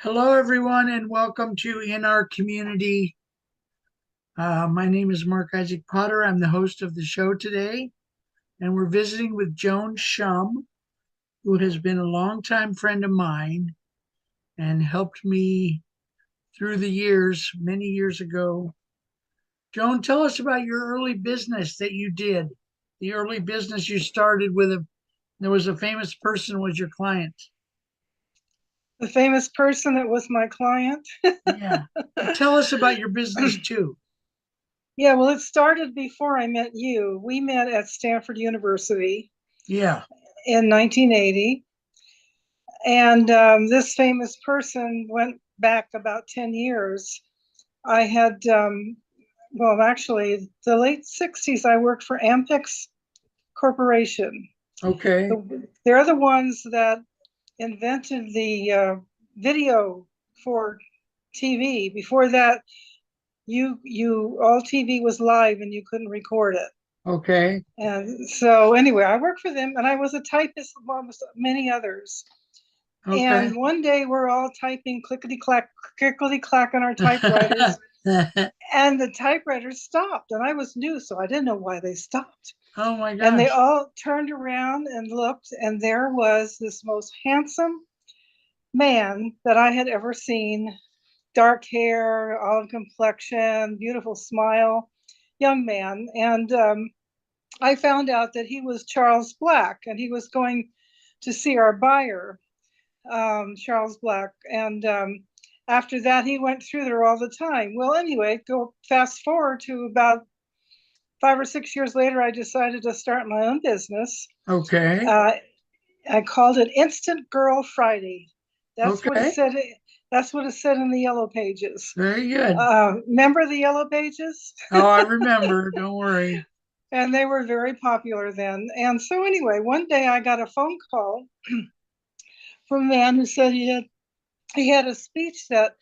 Hello, everyone, and welcome to In Our Community. My name is Mark Isaac Potter. I'm the host of the show today, and we're visiting with Joan Schumm, who has been a longtime friend of mine and helped me through the years, many years ago. Joan, tell us about your early business that you did, the early business you started with there was a famous person was your client. The famous person that was my client. Yeah. Tell us about your business too. Yeah, well, it started before I met you. We met at Stanford University Yeah. in 1980. And this famous person went back about 10 years. I had, well, actually, the late 60s, I worked for Ampex Corporation. Okay. They're the ones that invented the video for TV. Before that, you all TV was live and you couldn't record it. Okay. And so anyway, I worked for them and I was a typist along with many others. Okay. And one day we're all typing clickety clack on our typewriters, and the typewriters stopped. And I was new, so I didn't know why they stopped. Oh my And they gosh. all turned around and looked, and there was this most handsome man that I had ever seen. Dark hair, olive complexion, beautiful smile, young man. And I found out that he was Charles Black, and he was going to see our buyer, Charles Black. And after that, he went through there all the time. Well, anyway, go fast forward to about 5 or 6 years later, I decided to start my own business. Okay. Uh, I called it Instant Girl Friday. That's what it Okay. said. That's what it said in the yellow pages. Very good. Remember the yellow pages? Oh, I remember. Don't worry. And they were very popular then. And so anyway, one day I got a phone call from a man who said he had a speech that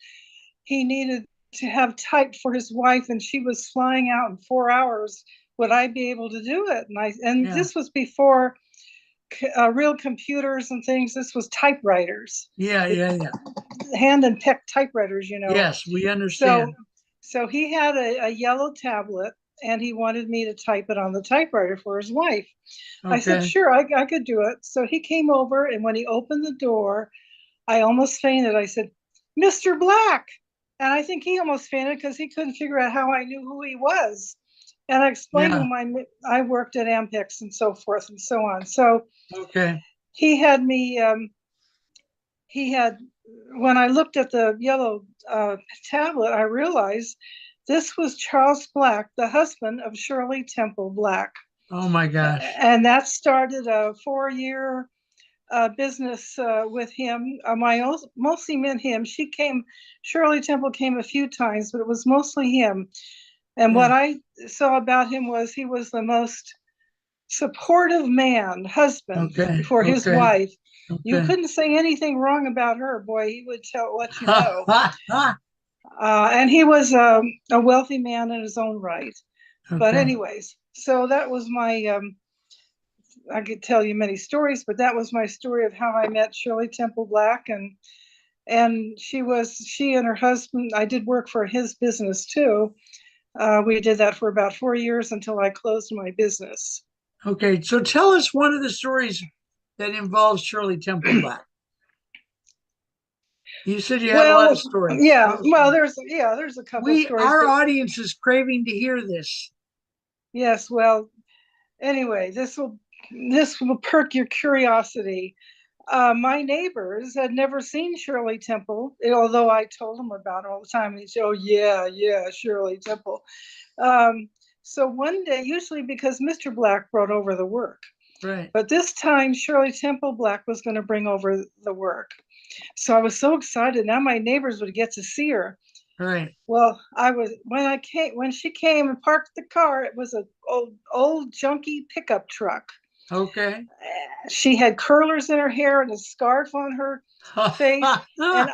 he needed to have typed for his wife, and she was flying out in 4 hours. Would I be able to do it? And Yeah. this was before real computers and things. This was typewriters, Yeah. Yeah. Yeah. hand and pick typewriters, Yes, we So understand. so he had a yellow tablet, and he wanted me to type it on the typewriter for his wife. I said, Okay. sure, I could do it. So he came over, and when he opened the door, I almost fainted. I said, Mr. Black. And I think he almost fainted because he couldn't figure out how I knew who he was. And I explained to Yeah. him I worked at Ampex and so forth and so on. So Okay. he had me, he had, when I looked at the yellow tablet, I realized this was Charles Black, the husband of Shirley Temple Black. Oh my gosh. And that started a 4 year business with him. Mostly meant him. Shirley Temple came a few times, but it was mostly him. And Yeah. what I saw about him was he was the most supportive man, husband Okay. for his Okay. wife. You Okay. couldn't say anything wrong about her, boy. He would let you know. And he was a wealthy man in his own right. But Okay. anyways, so that was my. I could tell you many stories, but that was my story of how I met Shirley Temple Black, and she and her husband. I did work for his business too. We did that for about 4 years until I closed my business. Okay. So tell us one of the stories that involves Shirley Temple Black. You said you had a lot of Well, stories. yeah. Tell us Well, one. there's a couple We, stories, our but audience is craving to hear this. yes. Well, anyway, this will perk your curiosity. My neighbors had never seen Shirley Temple, although I told them about it all the time. They said, "Oh yeah, yeah, Shirley Temple." Um, so one day, usually because Mr. Black brought over the work, Right. but this time Shirley Temple Black was going to bring over the work. So I was so excited. Now my neighbors would get to see her. Right. Well, I was when she came and parked the car. It was a old junky pickup truck. Okay. She had curlers in her hair and a scarf on her face, and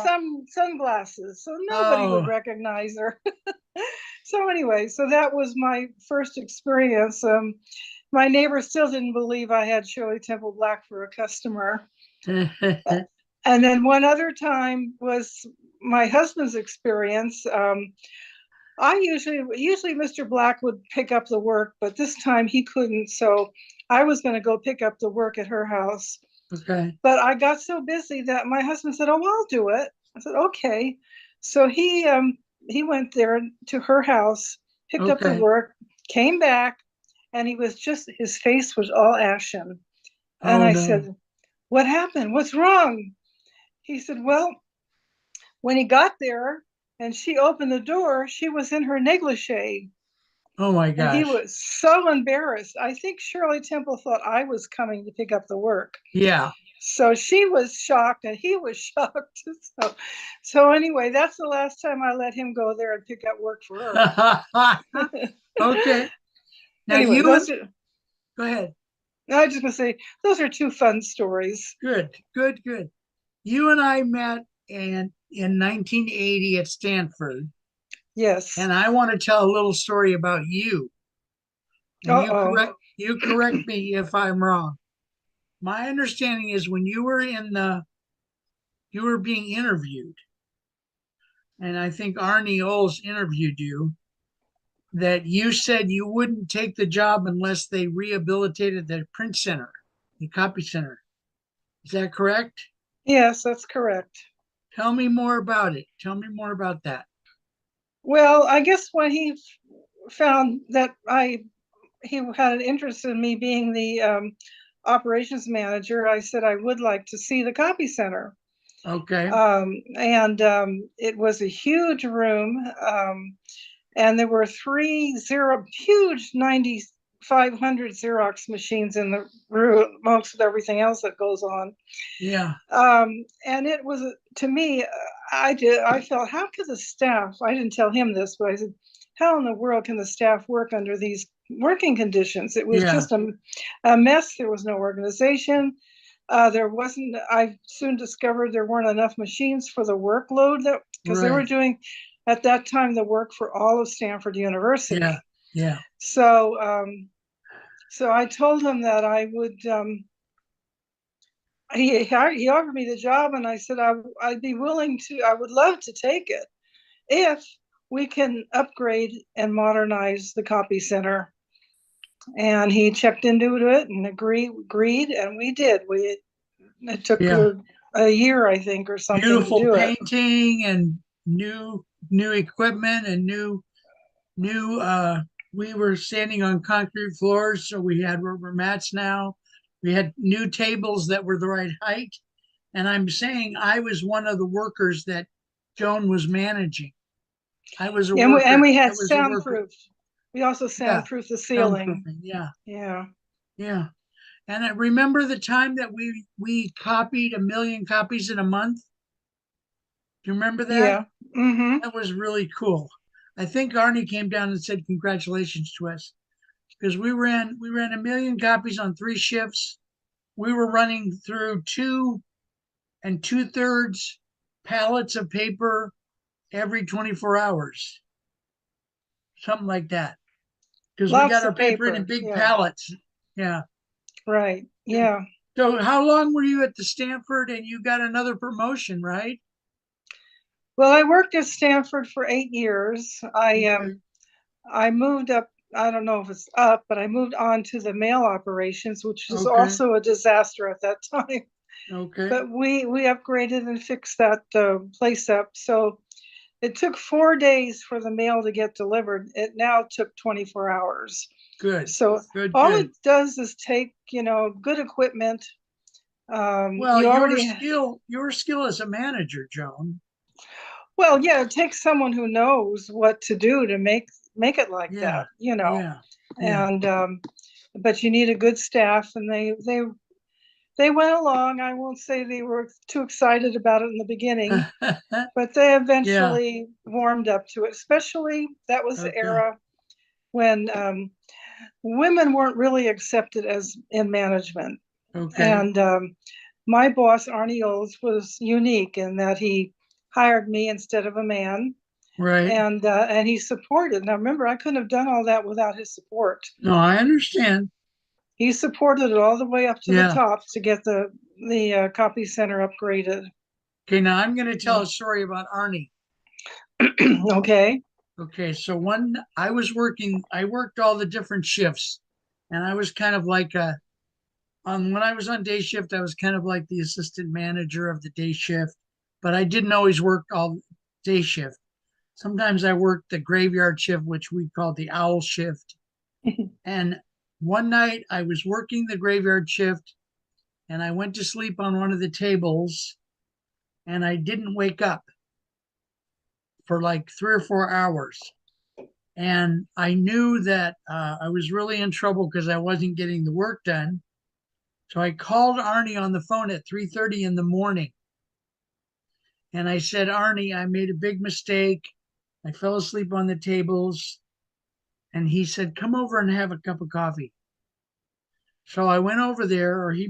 some sunglasses, so nobody would Oh, recognize her. So anyway, so that was my first experience. My neighbor still didn't believe I had Shirley Temple Black for a customer. And then one other time was my husband's experience. I usually Mr. Black would pick up the work, but this time he couldn't. So I was going to go pick up the work at her house. Okay. But I got so busy that my husband said, "Oh, well, I'll do it." I said, "Okay." So he went there to her house, picked up the Okay. work, came back, and his face was all ashen. And Oh I no. said, "What happened? What's wrong?" He said, "Well, when he got there and she opened the door, she was in her negligee." Oh my And he gosh. was so embarrassed. I think Shirley Temple thought I was coming to pick up the work. Yeah. So she was shocked and he was shocked. So anyway, that's the last time I let him go there and pick up work for her. Okay. Now Anyway, you those and are, go ahead. I was just gonna say, those are two fun stories. Good. Good. Good. You and I met in 1980 at Stanford, Yes. and I want to tell a little story about you. And Uh-oh. you correct me if I'm wrong. My understanding is when you were being interviewed, and I think Arnie Oles interviewed you, that you said you wouldn't take the job unless they rehabilitated the print center, the copy center. Is that correct? Yes, that's correct. Tell me more about it. Tell me more about that. Well, I guess when he found that he had an interest in me being the operations manager, I said I would like to see the copy center. Okay. And it was a huge room, and there were huge 9,500 Xerox machines in the room, amongst everything else that goes on. Yeah. And it was, to me, I felt, how could the staff, I didn't tell him this, but I said, how in the world can the staff work under these working conditions? It was Yeah. just a mess. There was no organization. There wasn't, I soon discovered there weren't enough machines for the workload that, because they were Right. doing at that time the work for all of Stanford Yeah. University. Yeah. So I told him that I would, he offered me the job, and I said I'd be willing to, I would love to take it if we can upgrade and modernize the copy center. And he checked into it and agreed, and we did. It took Yeah. a year, I think, or something to Beautiful do it. painting and new equipment and new we were standing on concrete floors, so we had rubber mats now. We had new tables that were the right height. And I'm saying I was one of the workers that Joan was managing. I was a Yeah, and worker. we I had was a worker. soundproof. We also Yeah. soundproofed the ceiling. Soundproofing. Yeah. Yeah, Yeah. And I remember the time that we copied 1 million copies in a month. Do you remember that? yeah. Mm-hmm. That was really cool. I think Arnie came down and said congratulations to us because we ran 1 million copies on 3 shifts. We were running through 2 2/3 pallets of paper every 24 hours, something like that. Because we got Lots our of paper in paper. big Yeah, pallets. Yeah. right. Yeah. So how long were you at the Stanford and you got another promotion, right? Well, I worked at Stanford for 8 years. Okay. I moved up. I don't know if it's up, but I moved on to the mail operations, which was Okay. also a disaster at that time. Okay. But we upgraded and fixed that place up. So it took 4 days for the mail to get delivered. It now took 24 hours. Good. So Good. all it Good. does is take, good equipment. Well, You already, your skill as a manager, Joan. well, yeah, it takes someone who knows what to do to make it like Yeah. that. Yeah. Yeah. And but you need a good staff, and they went along. I won't say they were too excited about it in the beginning, but they Yeah. eventually warmed up to it. Especially that was the Okay. era when women weren't really accepted as in management. Okay. And my boss, Arnie Oles, was unique in that he hired me instead of a man, Right. and he supported. Now, remember, I couldn't have done all that without his support. No, I understand. he supported it all the way up to the Yeah. top to get the copy center upgraded. Okay, now I'm going to tell a story about Arnie. Okay. Okay, so I worked all the different shifts, and I was kind of like when I was on day shift, I was kind of like the assistant manager of the day shift, but I didn't always work all day shift. Sometimes I worked the graveyard shift, which we called the owl shift. And one night I was working the graveyard shift and I went to sleep on one of the tables and I didn't wake up for like 3 or 4 hours. And I knew that I was really in trouble because I wasn't getting the work done. So I called Arnie on the phone at 3:30 in the morning. And I said, Arnie, I made a big mistake. I fell asleep on the tables. And he said, come over and have a cup of coffee. So I went over there, or he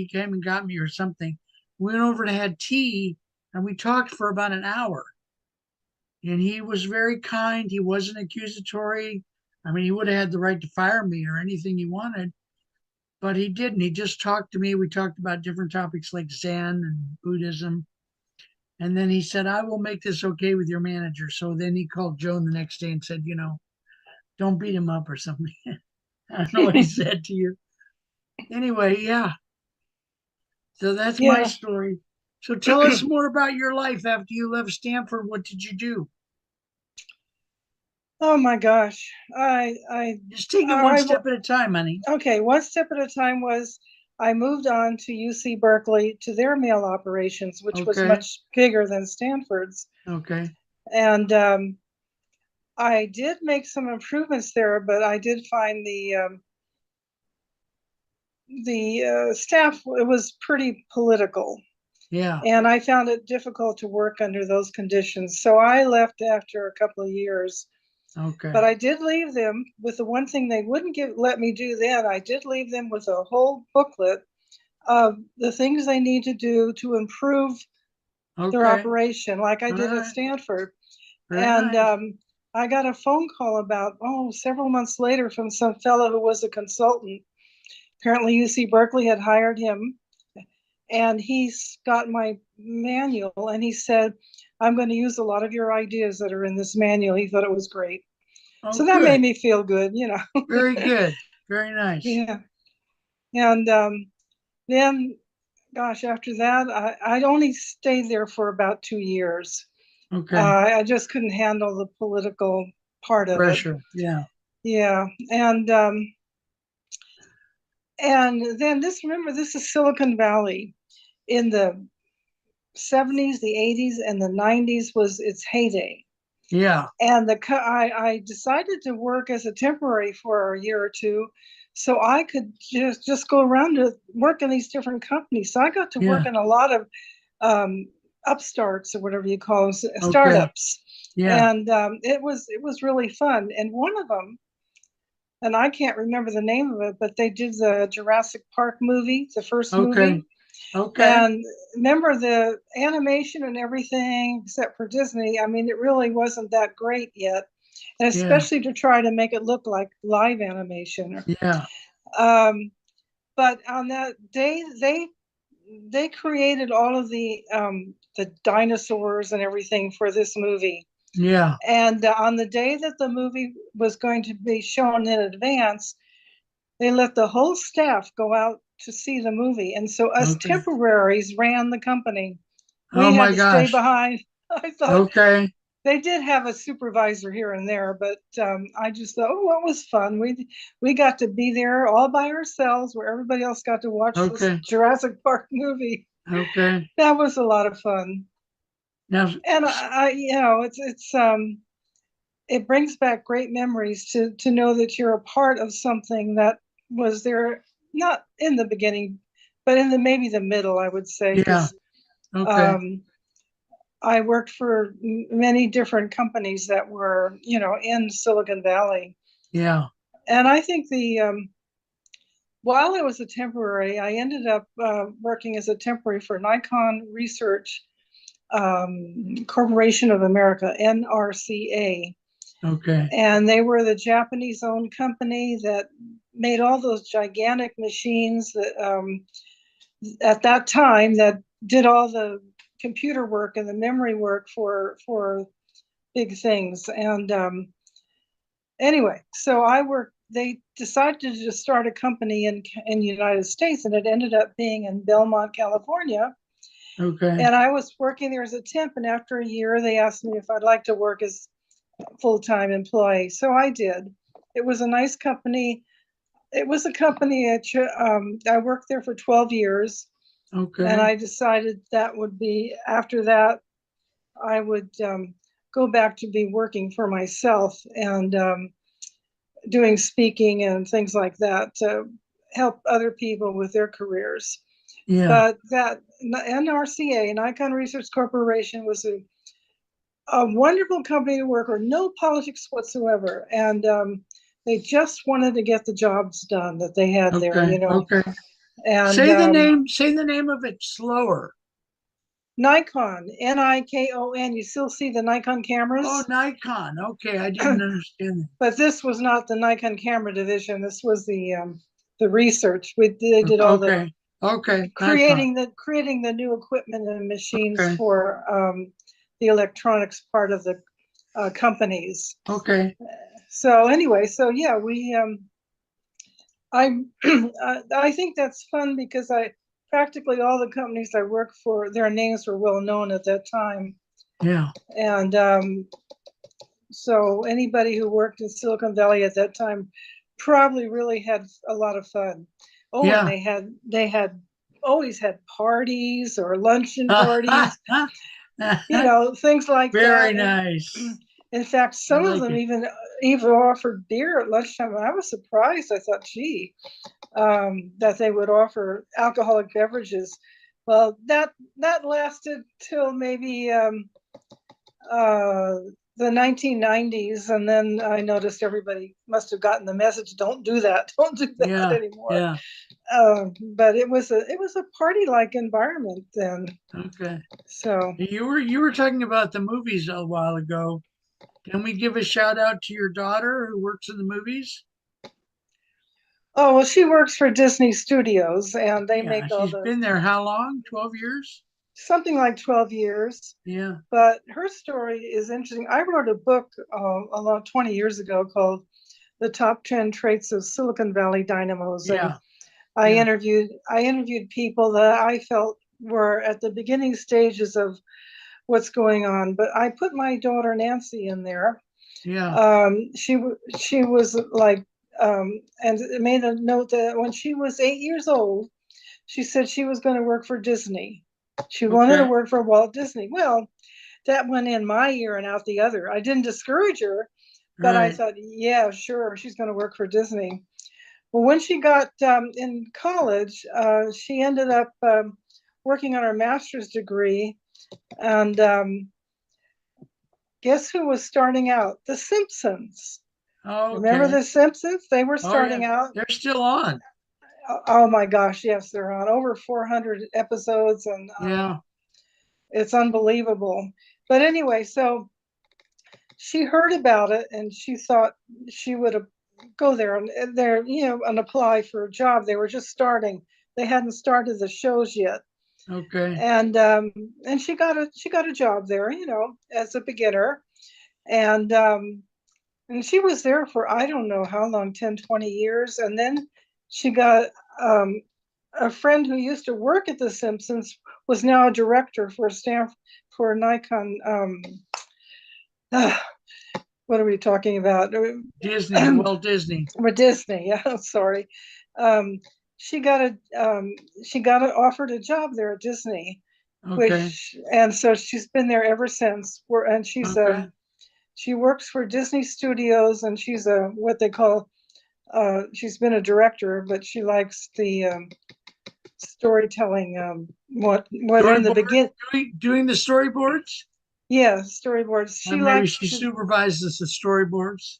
came and got me or something. We went over and had tea and we talked for about an hour. And he was very kind. He wasn't accusatory. I mean, he would have had the right to fire me or anything he wanted, but he didn't. He just talked to me. We talked about different topics like Zen and Buddhism. And then he said, I will make this okay with your manager. So then he called Joan the next day and said, don't beat him up or something. I don't know what he said to you. Anyway, yeah. So that's my Yeah. story. So tell us more about your life after you left Stanford. What did you do? Oh my gosh. I Just take it one I step at a time, honey. okay, one step at a time was I moved on to UC Berkeley to their mail operations, which was Okay. much bigger than Stanford's. Okay. And I did make some improvements there, but I did find the staff, it was pretty political. Yeah. And I found it difficult to work under those conditions. So I left after a couple of years. Okay. But I did leave them with the one thing they wouldn't let me do then. I did leave them with a whole booklet of the things they need to do to improve their Okay. operation, like I All did at right. Stanford. Very And nice. I got a phone call about, several months later from some fellow who was a consultant. Apparently, UC Berkeley had hired him, and he's got my manual, and he said, I'm going to use a lot of your ideas that are in this manual. He thought it was great. Oh, So that made good. me feel good. Very good. Very nice. Yeah. And then, gosh, after that, I'd only stayed there for about 2 years. Okay. I just couldn't handle the political part of it. Pressure. Yeah. Yeah. And then remember, this is Silicon Valley. In the 70s, the 80s, and the 90s was its heyday. Yeah. And I decided to work as a temporary for a year or two, so I could just go around to work in these different companies. So I got to work Yeah. in a lot of um, upstarts or whatever you call them, Okay. startups, Yeah. and it was really fun. And one of them, and I can't remember the name of it, but they did the Jurassic Park movie, the first Okay. movie. Okay. And remember the animation and everything, except for Disney. I mean, it really wasn't that great yet, and Yeah. especially to try to make it look like live animation. Yeah. Um, but on that day, they created all of the dinosaurs and everything for this movie. Yeah. And on the day that the movie was going to be shown in advance, they let the whole staff go out to see the movie. And so us Okay. temporaries ran the company. Oh We had my to stay gosh. behind. I thought Okay. they did have a supervisor here and there, but I just thought, oh, it was fun. We got to be there all by ourselves, where everybody else got to watch this Okay. Jurassic Park movie. Okay. That was a lot of fun. Now, And it brings back great memories to know that you're a part of something that was there, not in the beginning, but in the maybe the middle, I would say, yeah. because Okay. um, I worked for many different companies that were, in Silicon Valley. Yeah. And I think while I was a temporary, I ended up working as a temporary for Nikon Research Corporation of America, NRCA. Okay. And they were the Japanese owned company that made all those gigantic machines that at that time that did all the computer work and the memory work for big things. And anyway, so I worked. They decided to start a company in the United States, and it ended up being in Belmont, California. Okay. And I was working there as a temp, and after a year, they asked me if I'd like to work as a full-time employee. So I did. It was a nice company. It was a company I worked there for 12 years, and Okay. I decided that would be after that I would go back to be working for myself and doing speaking and things like that to help other people with their careers. Yeah. But that NRCA, Nikon Research Corporation, was a wonderful company to work for, no politics whatsoever. And they just wanted to get the jobs done that they had there, Okay. you know. Okay. And Say the name. Say the name of it slower. Nikon, Nikon, you still see the Nikon Oh, cameras? Nikon. Okay, I didn't understand that. But this was not the Nikon camera division. This was the research. They did all the Okay. Okay. Nikon. creating the new equipment and machines Okay. for the electronics part of the companies. Okay. So anyway, so yeah, we I I think that's fun because I practically all the companies I worked for, their names were well known at that time, Yeah. and so anybody who worked in Silicon Valley at that time probably really had a lot of fun. Oh, and Yeah. they had always had parties or luncheon parties, you know, things like Very that. And nice. in fact, I some of like them it. even offered beer at lunchtime. I was surprised. I thought, gee, that they would offer alcoholic beverages. Well, that lasted till maybe uh, the 1990s, and then I noticed everybody must have gotten the message: don't do that, don't do that Yeah. anymore. Yeah. But it was a party like environment then. Okay. So You were talking about the movies a while ago. Can we give a shout out to your daughter who works in the movies? oh well, she works for Disney Studios, and they Yeah, make all she's the been there how long? 12 years? something like 12 years. Yeah. But her story is interesting. I wrote a book about 20 years ago called "The Top 10 Traits of Silicon Valley Dynamos," and Yeah. I Yeah. interviewed people that I felt were at the beginning stages of what's going on. But I put my daughter Nancy in there. Yeah. She was like, and it made a note that when she was 8 years old, she said she was going to work for Disney. She wanted to Okay. work for Walt Disney. Well, that went in my ear and out the other. I didn't discourage her, but I Right. thought, yeah, sure, she's going to work for Disney. Well, when she got in college, she ended up working on her master's degree. And guess who was starting out? The Simpsons. Remember Okay. The Simpsons? They were Oh yeah. starting out. They're still on. Oh my gosh, yes, they're on over 400 episodes, and Yeah. it's unbelievable. But anyway, so she heard about it and she thought she would go there and apply for a job. They were just starting. They hadn't started the shows yet. Okay. And she got a job there, as a beginner. And she was there for I don't know how long, 10, 20 years. And then she got a friend who used to work at The Simpsons was now a director for Nikon. What are we talking about? Disney, Walt Disney. Or Disney. Yeah, sorry. Um, she got offered a job there at Disney, Okay. which and so she's been there ever since. And Okay. she works for Disney Studios, and she's a what they call she's been a director, but she likes the storytelling. What in the Storyboard, begin? doing the storyboards. Yeah, storyboards. She Maybe likes she to. supervises the storyboards.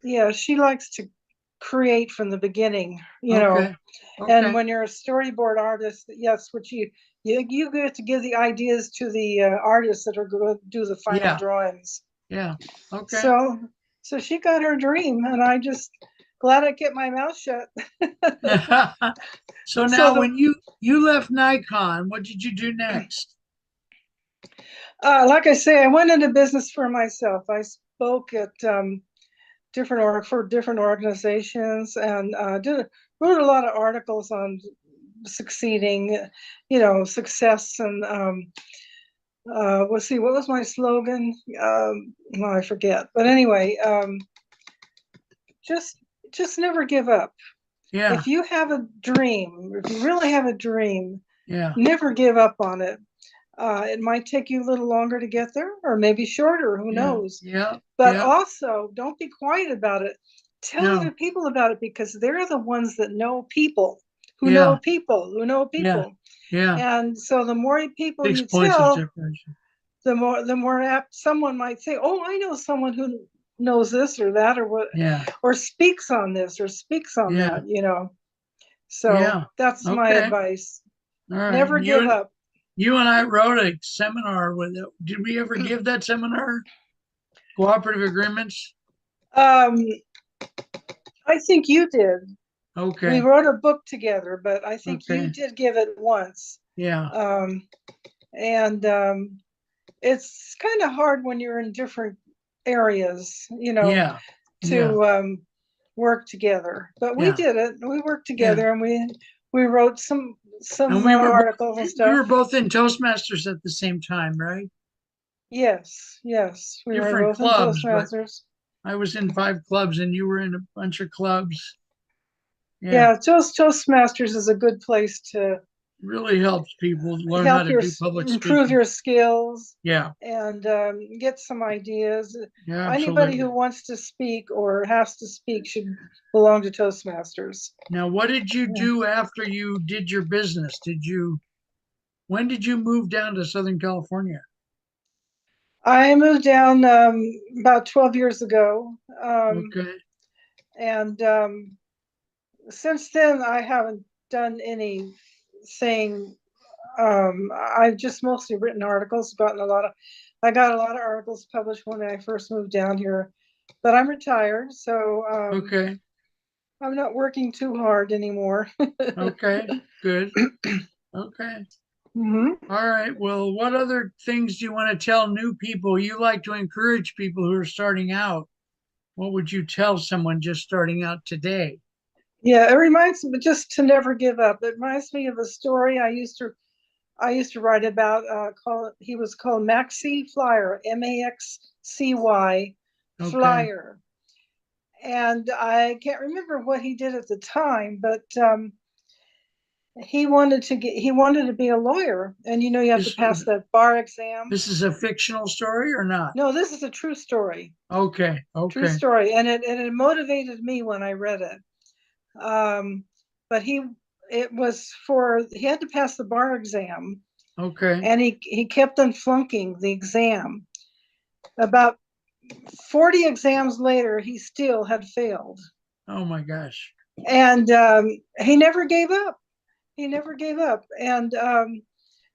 Yeah, she likes to create from the beginning. Okay. And Okay. when you're a storyboard artist, yes, what you get to give the ideas to the artists that are going to do the final Yeah. drawings. Yeah. Okay. So so she got her dream, and I just glad I kept my mouth shut. So So now when you left Nikon, what did you do next? like I say, I went into business for myself. I spoke at for different organizations and wrote a lot of articles on succeeding, success and let's see, what was my slogan? Well, I forget. But anyway, just just never give up. Yeah, If you have a dream, if you really have a dream, yeah, never give up on it. It might take you a little longer to get there, or maybe shorter, who yeah, knows? yeah, But yeah. also, don't be quiet about it. Tell other No, people about it because they're the ones that know people who know yeah, people who know yeah, people. yeah. And so the more people 6 you points of tell, separation. the more apt someone might say, "Oh, I know someone who knows this or that or what Yeah, or speaks on this or speaks on yeah, that. So yeah. that's my Okay. advice. All right. Never And give up. you and I wrote a seminar with it. Did we ever give that seminar? Cooperative agreements? um, I think you did. We Okay. wrote a book together, but I think you Okay. did give it once. Yeah. Um, and it's kind of hard when you're in different areas, Yeah. Yeah. to work together. But we Yeah. did it. We worked Yeah. together, and we wrote some And articles and we stuff. were both in Toastmasters at the same time, right? Yes, yes, we were Different both in clubs, but Toastmasters. I was in 5 clubs and you were in a bunch of clubs. Yeah. Yeah, Toastmasters is a good place to Really helps people learn how help to your do public improve speaking. your skills Yeah. and get some ideas. Yeah, Anybody who absolutely. wants to speak or has to speak should belong to Toastmasters. Now, what did you Yeah. do after you did your business? When did you move down to Southern California? I moved down about 12 years ago, Okay. and since then I haven't done anything. I've just mostly written articles, I got a lot of articles published when I first moved down here, but I'm retired, so Okay. I'm not working too hard anymore. Okay. Good. Okay. Hmm. All right. Well, what other things do you want to tell new people? You like to encourage people who are starting out. What would you tell someone just starting out today? Yeah, it reminds me just to never give up. It reminds me of a story I used to write about. He was called Maxi Flyer, Maxcy Okay. Flyer, and I can't remember what he did at the time, but he wanted to be a lawyer, and you have to This pass that bar exam. this is a fictional story or not? No, this is a true story, Okay. true Okay. story, and it motivated me when I read it. Um, but he had to pass the bar exam, Okay. and he kept on flunking the exam. About 40 exams later, he still had failed, Oh my gosh. and he never gave up. He never gave up, and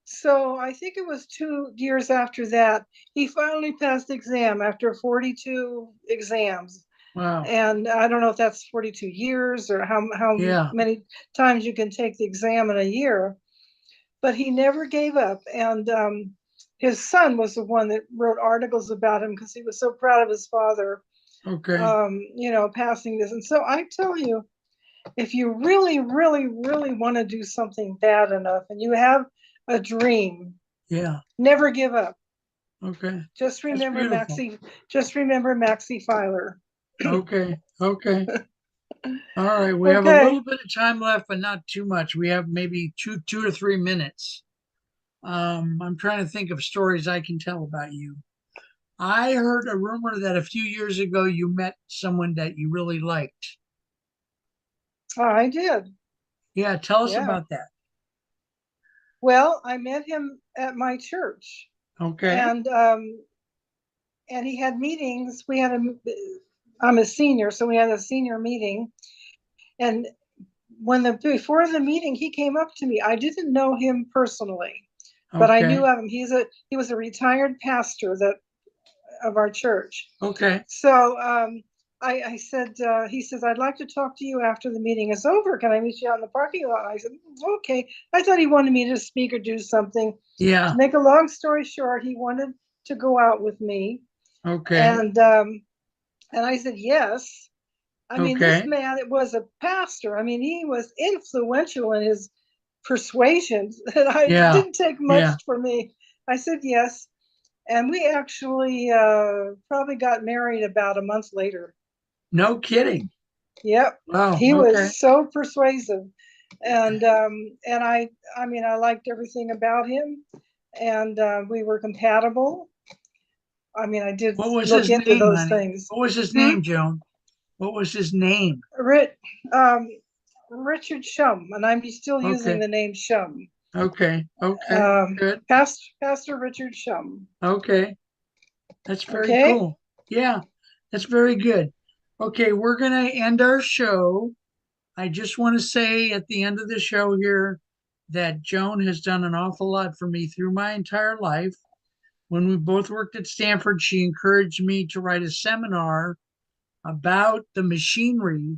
so I think it was 2 years after that he finally passed the exam after 42 exams. Wow. And I don't know if that's 42 years or how Yeah. many times you can take the exam in a year, but he never gave up. And his son was the one that wrote articles about him because he was so proud of his father, Okay. passing this. And so I tell you, if you really, really, really want to do something bad enough and you have a dream, Yeah. never give up. Okay. Just That's remember beautiful. Maxi. Just remember Maxi Filer. Okay. Okay. All right. We have a Okay. little bit of time left, but not too much. We have maybe two to 3 minutes. I'm trying to think of stories I can tell about you. I heard a rumor that a few years ago you met someone that you really liked. I did. Yeah, tell us Yeah. about that. Well, I met him at my church, Okay. and he had meetings. I'm a senior, so we had a senior meeting. And before the meeting, he came up to me. I didn't know him personally, but I knew Okay. of him. He was a retired pastor of our church. Okay. So I said, he says, I'd like to talk to you after the meeting is over. Can I meet you out in the parking lot? I said, okay. I thought he wanted me to speak or do something. Yeah. To make a long story short, he wanted to go out with me. Okay. And I said, yes. I mean, this Okay. man, it was a pastor. I mean, he was influential in his persuasions, and I Yeah. didn't take Yeah. much for me. I said yes. And we actually probably got married about a month later. No kidding. Yep, Wow. he Okay. was so persuasive, and I mean, I liked everything about him, and we were compatible. I mean, I did What was look his into name, those honey? things. What was his Hmm? name, Joan? What was his name? Rit, um, Richard Schumm, and I'm still using Okay. the name Schumm. Okay. Okay. Good. Pastor Richard Schumm. Okay. That's very Okay. cool. Yeah. That's very good. Okay. We're going to end our show. I just want to say at the end of the show here that Joan has done an awful lot for me through my entire life. When we both worked at Stanford, she encouraged me to write a seminar about the machinery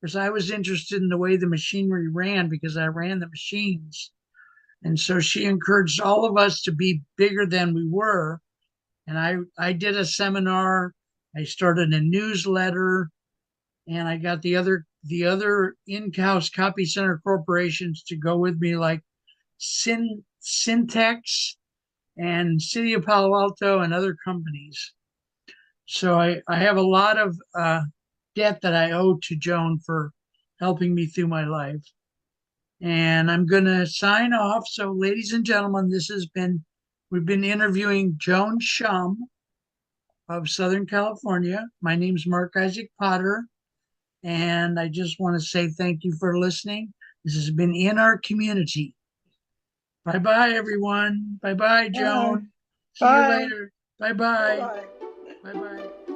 because I was interested in the way the machinery ran because I ran the machines. And so she encouraged all of us to be bigger than we were. And I did a seminar, I started a newsletter, and I got the other in-house copy center corporations to go with me, like Syntex and City of Palo Alto and other companies. So I have a lot of debt that I owe to Joan for helping me through my life. And I'm going to sign off. So, ladies and gentlemen, we've been interviewing Joan Schumm of Southern California. My name's Mark Isaac Potter. And I just want to say thank you for listening. This has been In Our Community. Bye bye, everyone. Bye bye, Bye. Joan. See you Bye. later. Bye bye. Bye. Bye bye.